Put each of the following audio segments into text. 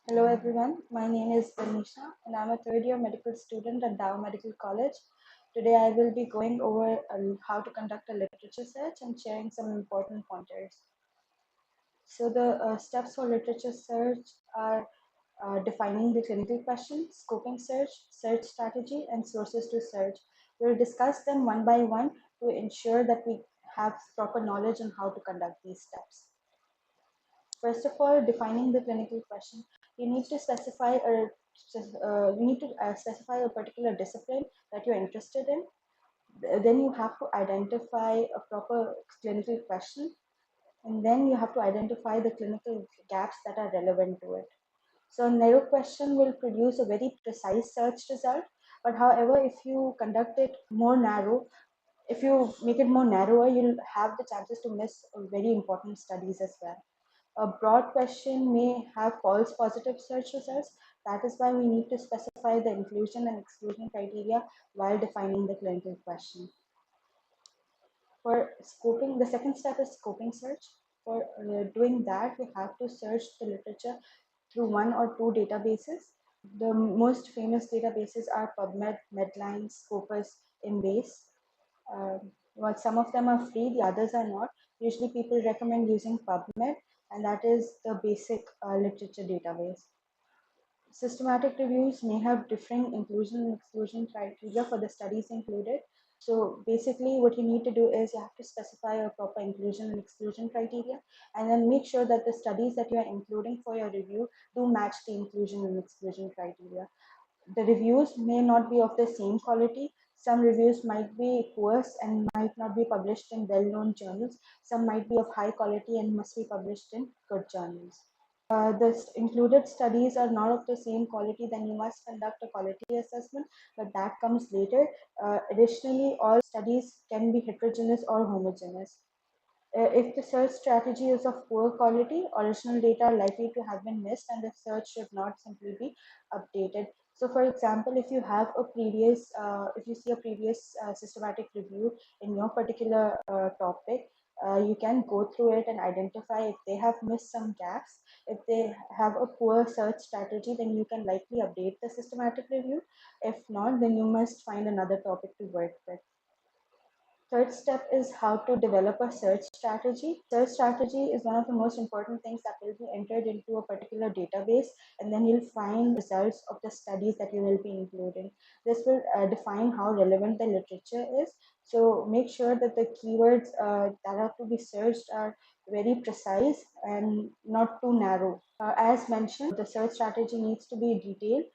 Hello everyone, my name is Tanisha and I'm a third year medical student at Dow Medical College. Today I will be going over how to conduct a literature search and sharing some important pointers. So the steps for literature search are defining the clinical question, scoping search, search strategy, and sources to search. We'll discuss them one by one to ensure that we have proper knowledge on how to conduct these steps. First of all, defining the clinical question, you need to specify a particular discipline that you're interested in. Then you have to identify a proper clinical question, and then you have to identify the clinical gaps that are relevant to it. So a narrow question will produce a very precise search result, but however, if you conduct it more narrow, if you make it more narrower, you'll have the chances to miss very important studies as well. A broad question may have false positive search results. That is why we need to specify the inclusion and exclusion criteria while defining the clinical question. For scoping, the second step is scoping search. For doing that, we have to search the literature through one or two databases. The most famous databases are PubMed, Medline, Scopus, Embase. Well, some of them are free, the others are not. Usually people recommend using PubMed, and that is the basic literature database. Systematic reviews may have differing inclusion and exclusion criteria for the studies included. So basically what you need to do is you have to specify a proper inclusion and exclusion criteria, and then make sure that the studies that you are including for your review do match the inclusion and exclusion criteria. The reviews may not be of the same quality. Some reviews might be poor and might not be published in well-known journals. Some might be of high quality and must be published in good journals. The included studies are not of the same quality, then you must conduct a quality assessment, but that comes later. Additionally, all studies can be heterogeneous or homogeneous. If the search strategy is of poor quality, original data are likely to have been missed and the search should not simply be updated. So for example, if you have a if you see a previous systematic review in your particular topic, you can go through it and identify if they have missed some gaps. If they have a poor search strategy, then you can likely update the systematic review. If not, then you must find another topic to work with. Third step is how to develop a search strategy. Search strategy is one of the most important things that will be entered into a particular database, and then you'll find results of the studies that you will be including. This will define how relevant the literature is. So make sure that the keywords that have to be searched are very precise and not too narrow. As mentioned, the search strategy needs to be detailed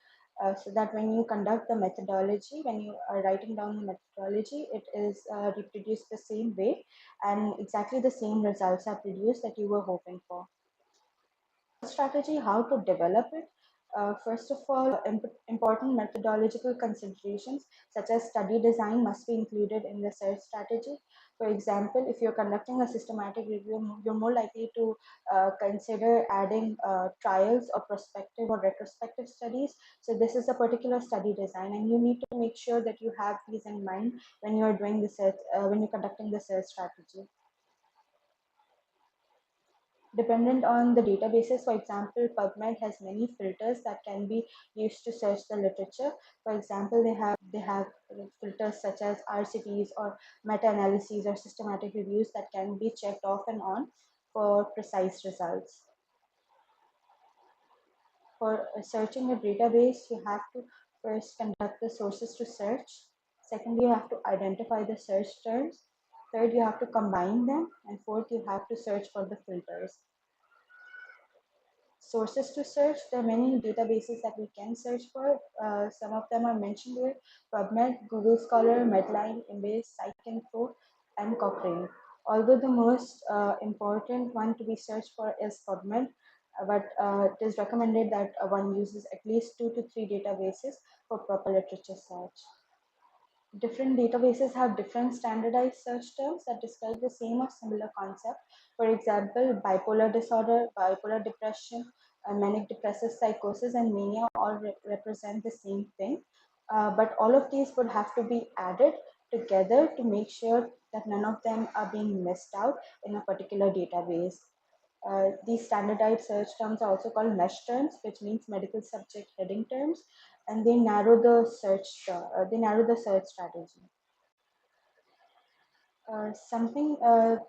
so that when you conduct the methodology, when you are writing down the methodology, it is reproduced the same way and exactly the same results are produced that you were hoping for. Strategy, how to develop it. First of all, important methodological considerations such as study design must be included in the search strategy. For example, if you're conducting a systematic review, you're more likely to consider adding trials or prospective or retrospective studies. So this is a particular study design, and you need to make sure that you have these in mind when you're doing the search, when you're conducting the search strategy. Dependent on the databases. For example, PubMed has many filters that can be used to search the literature. For example, they have filters such as RCTs or meta-analyses or systematic reviews that can be checked off and on for precise results. For searching a database, you have to first conduct the sources to search. Secondly, you have to identify the search terms. Third, you have to combine them. And fourth, you have to search for the filters. Sources to search, there are many databases that we can search for. Some of them are mentioned here: PubMed, Google Scholar, Medline, Embase, Scopus, and Cochrane. Although the most important one to be searched for is PubMed, but it is recommended that one uses at least 2 to 3 databases for proper literature search. Different databases have different standardized search terms that describe the same or similar concept. For example, bipolar disorder, bipolar depression, manic depressive psychosis, and mania all represent the same thing. But all of these would have to be added together to make sure that none of them are being missed out in a particular database. These standardized search terms are also called mesh terms, which means medical subject heading terms, and they narrow the search strategy. Something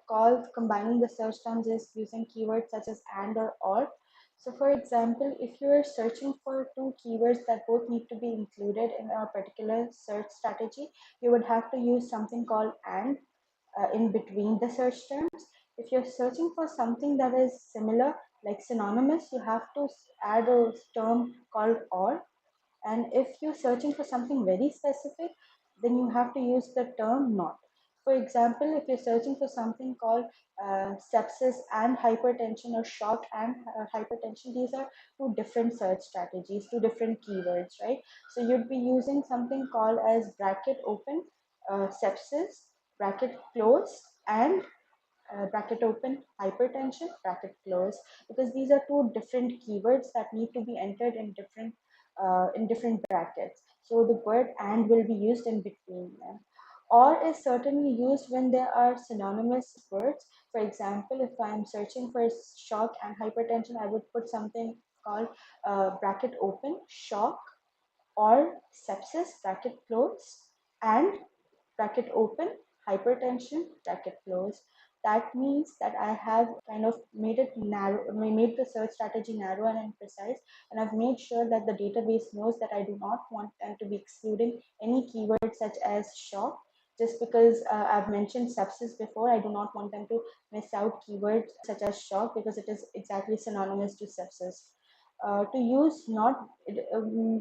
called combining the search terms is using keywords such as and or. So for example, if you are searching for two keywords that both need to be included in a particular search strategy, you would have to use something called and in between the search terms. If you're searching for something that is similar, like synonymous, you have to add a term called or. And if you're searching for something very specific, then you have to use the term not. For example, if you're searching for something called sepsis and hypertension, or shock and hypertension, these are two different search strategies, two different keywords, right? So you'd be using something called as bracket open, sepsis, bracket close, and bracket open, hypertension, bracket close, because these are two different keywords that need to be entered in different brackets. So the word and will be used in between them. Or is certainly used when there are synonymous words. For example, if I'm searching for shock and hypertension, I would put something called bracket open, shock, or sepsis, bracket close, and bracket open, hypertension, bracket close. That means that I have kind of made it narrow, made the search strategy narrow and precise, and I've made sure that the database knows that I do not want them to be excluding any keywords such as shock. Just because I've mentioned sepsis before, I do not want them to miss out keywords such as shock, because it is exactly synonymous to sepsis. To use not,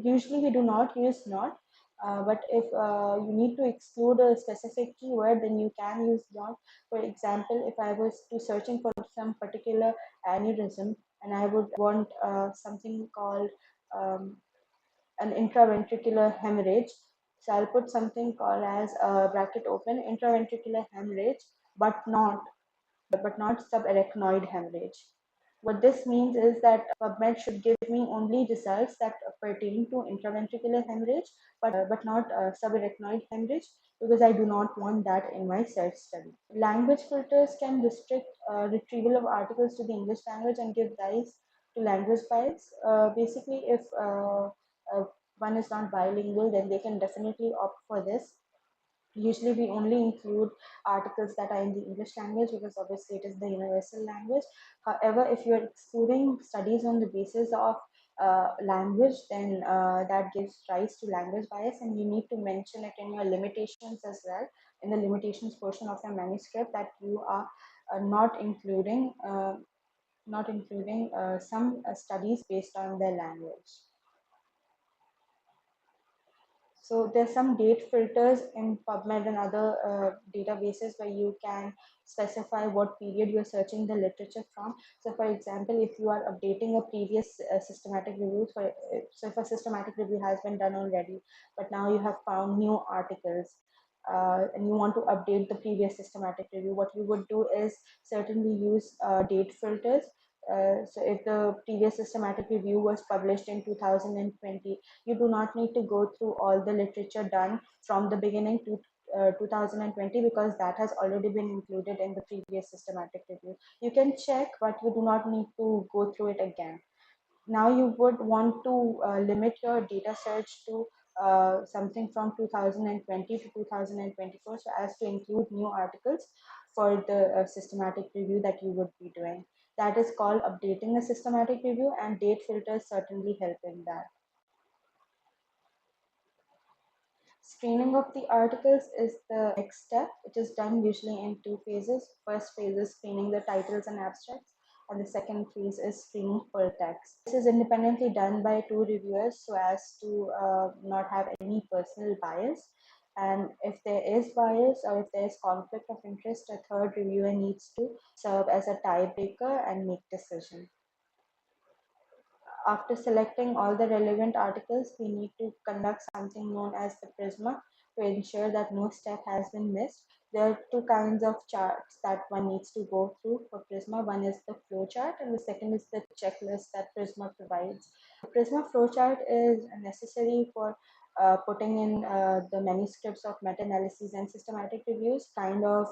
usually we do not use not, but if you need to exclude a specific keyword, then you can use not. For example, if I was to searching for some particular aneurysm, and I would want something called an intraventricular hemorrhage, so I'll put something called as bracket open, intraventricular hemorrhage, but not subarachnoid hemorrhage. What this means is that PubMed should give me only results that pertain to intraventricular hemorrhage, but not subarachnoid hemorrhage, because I do not want that in my search study. Language filters can restrict retrieval of articles to the English language and give rise to language bias. Basically, if uh, one is not bilingual, then they can definitely opt for this. Usually we only include articles that are in the English language, because obviously it is the universal language. However, if you are excluding studies on the basis of language, then that gives rise to language bias, and you need to mention it in your limitations as well, in the limitations portion of your manuscript, that you are not including some studies based on their language. So there's some date filters in PubMed and other databases where you can specify what period you're searching the literature from. So for example, if you are updating a previous systematic review, so if a systematic review has been done already, but now you have found new articles, and you want to update the previous systematic review, what you would do is certainly use date filters. So if the previous systematic review was published in 2020, you do not need to go through all the literature done from the beginning to 2020, because that has already been included in the previous systematic review. You can check, but you do not need to go through it again. Now you would want to limit your data search to something from 2020 to 2024, so as to include new articles for the systematic review that you would be doing. That is called updating a systematic review, and date filters certainly help in that. Screening of the articles is the next step. It is done usually in two phases. First phase is screening the titles and abstracts, and the second phase is screening full text. This is independently done by two reviewers, so as to not have any personal bias. And if there is bias, or if there is conflict of interest, a third reviewer needs to serve as a tiebreaker and make decision. After selecting all the relevant articles, we need to conduct something known as the Prisma to ensure that no step has been missed. There are two kinds of charts that one needs to go through for Prisma. One is the flow chart, and the second is the checklist that Prisma provides. The Prisma flow chart is necessary for putting in the manuscripts of meta-analyses and systematic reviews kind of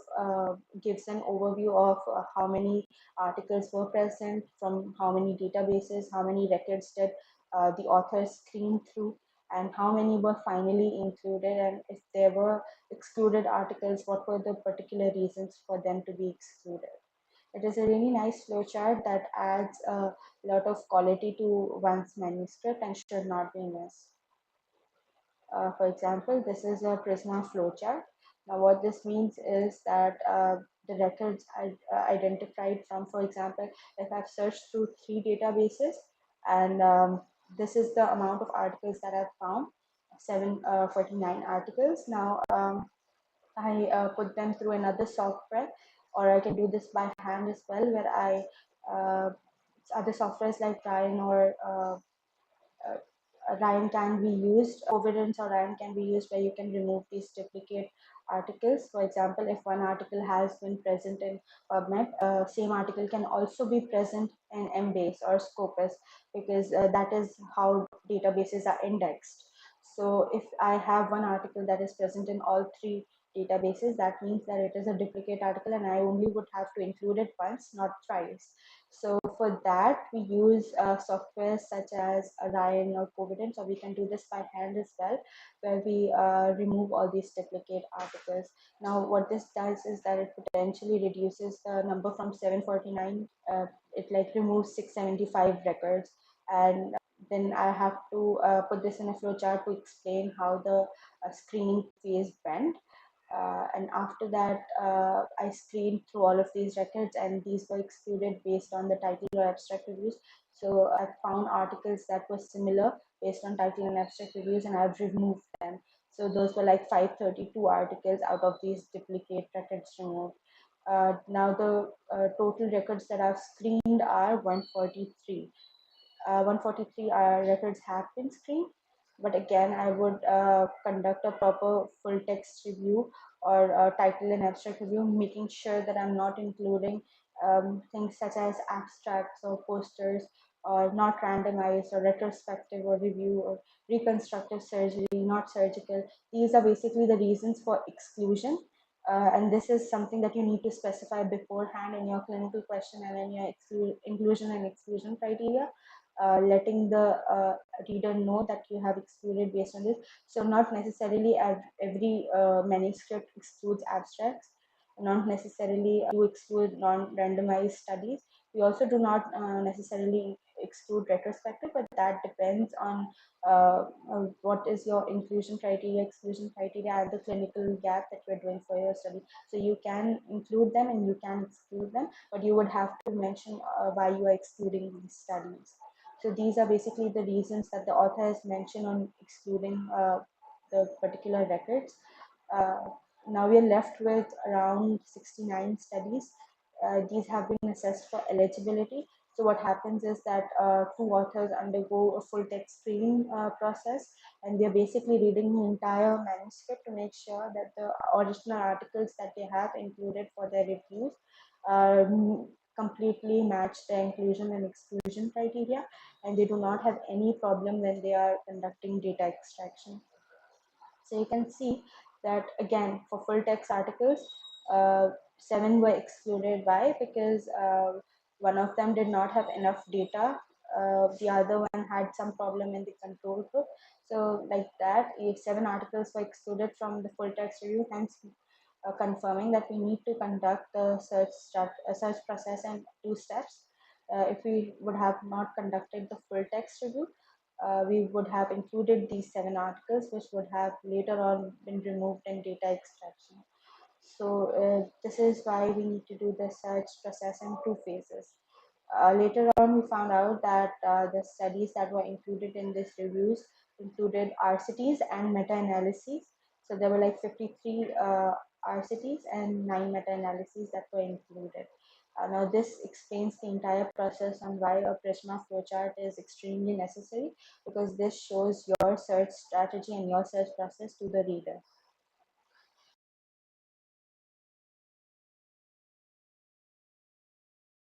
gives an overview of how many articles were present, from how many databases, how many records did the authors screen through, and how many were finally included, and if there were excluded articles, what were the particular reasons for them to be excluded. It is a really nice flowchart that adds a lot of quality to one's manuscript and should not be missed. For example, this is a Prisma flowchart. Now, what this means is that the records identified from, for example, if I've searched through 3 databases, and this is the amount of articles that I've found, 749 articles. Now, I put them through another software, or I can do this by hand as well, where I other softwares like Ryan or Ryan can be used, Providence or Ryan can be used, where you can remove these duplicate articles. For example, if one article has been present in PubMed, same article can also be present in Embase or Scopus, because that is how databases are indexed. So if I have one article that is present in all 3 databases, that means that it is a duplicate article and I only would have to include it once, not twice. So for that, we use software such as Ryan or Providence, or we can do this by hand as well, where we remove all these duplicate articles. Now, what this does is that it potentially reduces the number from 749. It like removes 675 records, and then I have to put this in a flowchart to explain how the screening phase went. And after that, I screened through all of these records, and these were excluded based on the title or abstract reviews. So I found articles that were similar based on title and abstract reviews, and I've removed them. So those were like 532 articles out of these duplicate records removed. Now the total records that I've screened are 143. 143 records have been screened, but again, I would conduct a proper full text review or title and abstract review, making sure that I'm not including things such as abstracts or posters, or not randomized or retrospective or review or reconstructive surgery, not surgical. These are basically the reasons for exclusion. And this is something that you need to specify beforehand in your clinical question and in your inclusion and exclusion criteria, letting the reader know that you have excluded based on this. So not necessarily every manuscript excludes abstracts, not necessarily you exclude non-randomized studies. We also do not necessarily exclude retrospective, but that depends on what is your inclusion criteria, exclusion criteria, and the clinical gap that you're doing for your study. So you can include them and you can exclude them, but you would have to mention why you are excluding these studies. So these are basically the reasons that the author has mentioned on excluding the particular records. Uh, Now we are left with around 69 studies. These have been assessed for eligibility. So what happens is that 2 authors undergo a full text screening process, and they're basically reading the entire manuscript to make sure that the original articles that they have included for their reviews completely match the inclusion and exclusion criteria, and they do not have any problem when they are conducting data extraction. So you can see that again for full text articles, 7 were excluded. Why? Because one of them did not have enough data. The other one had some problem in the control group. So like that, 7 articles were excluded from the full text review, hence confirming that we need to conduct the search process in 2 steps. If we would have not conducted the full text review, we would have included these 7 articles, which would have later on been removed in data extraction. So this is why we need to do the search process in 2 phases. Later on, we found out that the studies that were included in these reviews included RCTs and meta-analyses. So there were like 53 RCTs and 9 meta-analyses that were included. Now this explains the entire process on why a Prisma flowchart is extremely necessary, because this shows your search strategy and your search process to the reader.